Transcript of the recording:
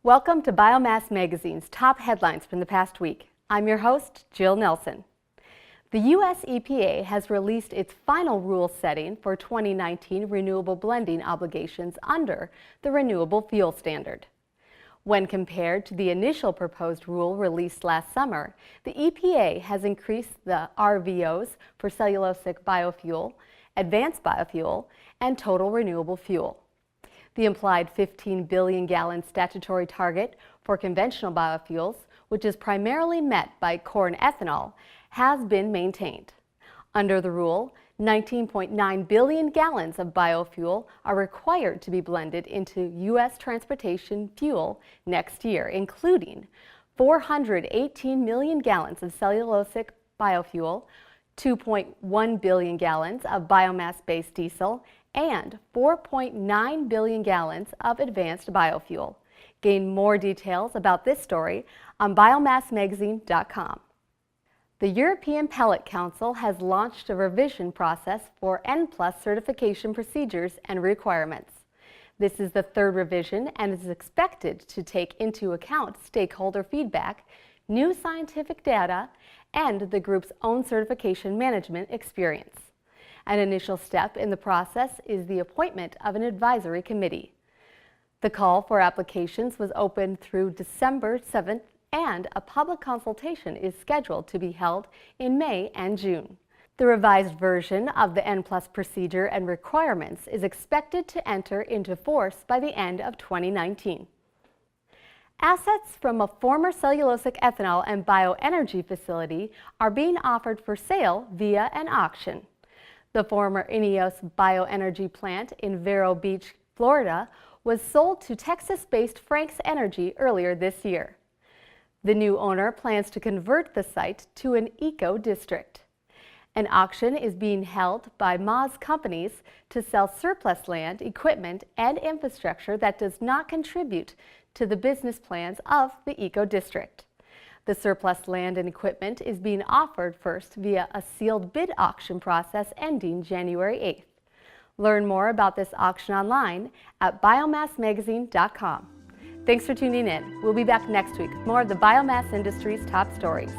Welcome to Biomass Magazine's top headlines from the past week. I'm your host, Jill Nelson. The U.S. EPA has released its final rule setting for 2019 renewable blending obligations under the Renewable Fuel Standard. When compared to the initial proposed rule released last summer, the EPA has increased the RVOs for cellulosic biofuel, advanced biofuel, and total renewable fuel. The implied 15 billion gallon statutory target for conventional biofuels, which is primarily met by corn ethanol, has been maintained. Under the rule, 19.9 billion gallons of biofuel are required to be blended into U.S. transportation fuel next year, including 418 million gallons of cellulosic biofuel, 2.1 billion gallons of biomass-based diesel, and 4.9 billion gallons of advanced biofuel. Gain more details about this story on biomassmagazine.com. The European Pellet Council has launched a revision process for N+ certification procedures and requirements. This is the third revision and is expected to take into account stakeholder feedback, new scientific data, and the group's own certification management experience. An initial step in the process is the appointment of an advisory committee. The call for applications was open through December 7th, and a public consultation is scheduled to be held in May and June. The revised version of the N+ procedure and requirements is expected to enter into force by the end of 2019. Assets from a former cellulosic ethanol and bioenergy facility are being offered for sale via an auction. The former INEOS bioenergy plant in Vero Beach, Florida, was sold to Texas-based Frank's Energy earlier this year. The new owner plans to convert the site to an eco-district. An auction is being held by Moz companies to sell surplus land, equipment, and infrastructure that does not contribute to the business plans of the eco-district. The surplus land and equipment is being offered first via a sealed bid auction process ending January 8th. Learn more about this auction online at biomassmagazine.com. Thanks for tuning in. We'll be back next week with more of the biomass industry's top stories.